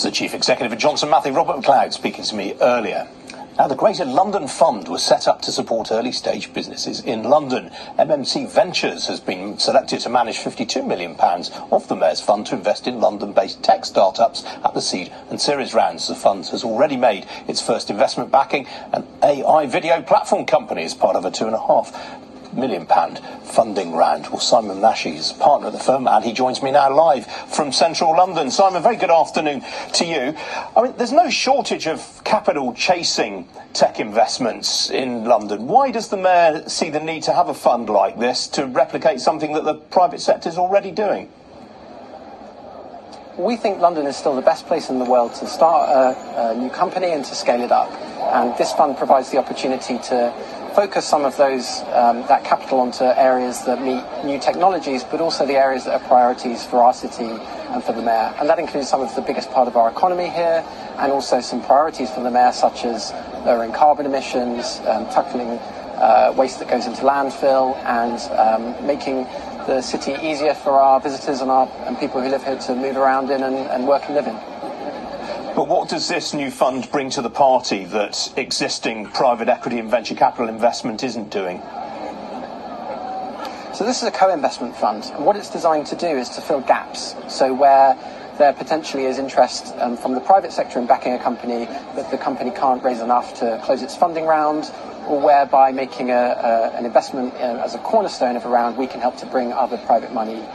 Was the Chief Executive of Johnson Matthey, Robert McLeod, speaking to me earlier. Now, the Greater London Fund was set up to support early-stage businesses in London. MMC Ventures has been selected to manage £52 million of the Mayor's Fund to invest in London-based tech startups at the seed and series rounds. The fund has already made its first investment backing an AI video platform company as part of a £2.5 million funding round. Well, Simon Menashy is partner at the firm, and he joins me now live from central London. Simon, very good afternoon to you. I mean, there's no shortage of capital chasing tech investments in London. Why does the Mayor see the need to have a fund like this to replicate something that the private sector is already doing? We think London is still the best place in the world to start a new company and to scale it up. And this fund provides the opportunity to focus some of that capital onto areas that meet new technologies, but also the areas that are priorities for our city and for the Mayor. And that includes some of the biggest part of our economy here, and also some priorities for the Mayor, such as lowering carbon emissions, tackling waste that goes into landfill, and making the city easier for our visitors and people who live here to move around in and work and live in. But what does this new fund bring to the party that existing private equity and venture capital investment isn't doing? So this is a co-investment fund, and what it's designed to do is to fill gaps. So where there potentially is interest from the private sector in backing a company, that the company can't raise enough to close its funding round, or whereby making an investment as a cornerstone of a round, we can help to bring other private money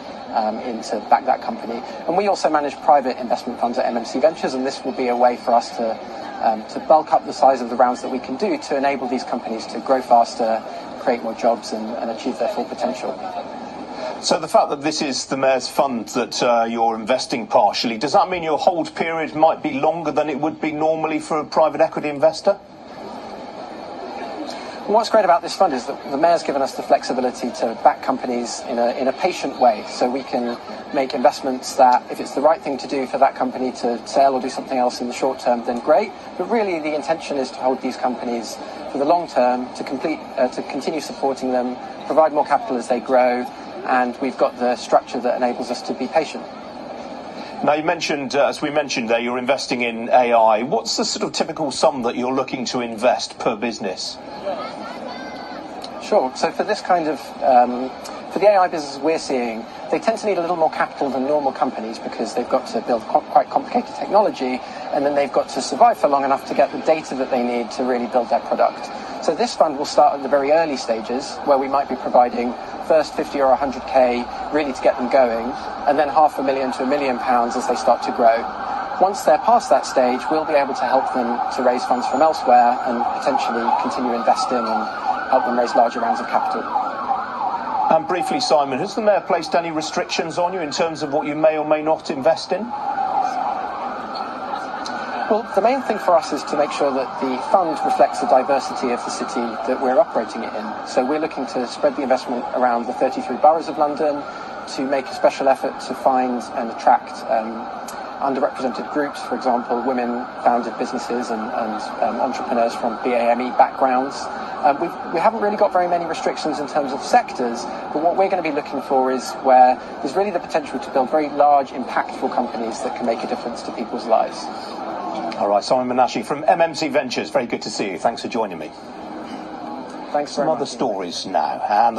in to back that company. And we also manage private investment funds at MMC Ventures, and this will be a way for us to bulk up the size of the rounds that we can do to enable these companies to grow faster, create more jobs, and achieve their full potential. So the fact that this is the Mayor's Fund that you're investing partially, does that mean your hold period might be longer than it would be normally for a private equity investor? What's great about this fund is that the Mayor's given us the flexibility to back companies in a patient way, so we can make investments that, if it's the right thing to do for that company to sell or do something else in the short term, then great. But really the intention is to hold these companies for the long term, to continue supporting them, provide more capital as they grow, and we've got the structure that enables us to be patient. Now, you mentioned, as we mentioned there, you're investing in AI. What's the sort of typical sum that you're looking to invest per business? Sure. So for this kind of, for the AI businesses we're seeing, they tend to need a little more capital than normal companies because they've got to build quite complicated technology, and then they've got to survive for long enough to get the data that they need to really build their product. So this fund will start at the very early stages, where we might be providing first 50 or 100k really to get them going, and then £500,000 to £1 million as they start to grow. Once they're past that stage, we'll be able to help them to raise funds from elsewhere and potentially continue investing and help them raise larger rounds of capital. And briefly, Simon, has the Mayor placed any restrictions on you in terms of what you may or may not invest in? Well, the main thing for us is to make sure that the fund reflects the diversity of the city that we're operating it in. So we're looking to spread the investment around the 33 boroughs of London, to make a special effort to find and attract underrepresented groups, for example, women-founded businesses and entrepreneurs from BAME backgrounds. We haven't really got very many restrictions in terms of sectors, but what we're going to be looking for is where there's really the potential to build very large, impactful companies that can make a difference to people's lives. All right, Simon Menashy from MMC Ventures, very good to see you. Thanks for joining me. Thanks very much. Some other stories now. And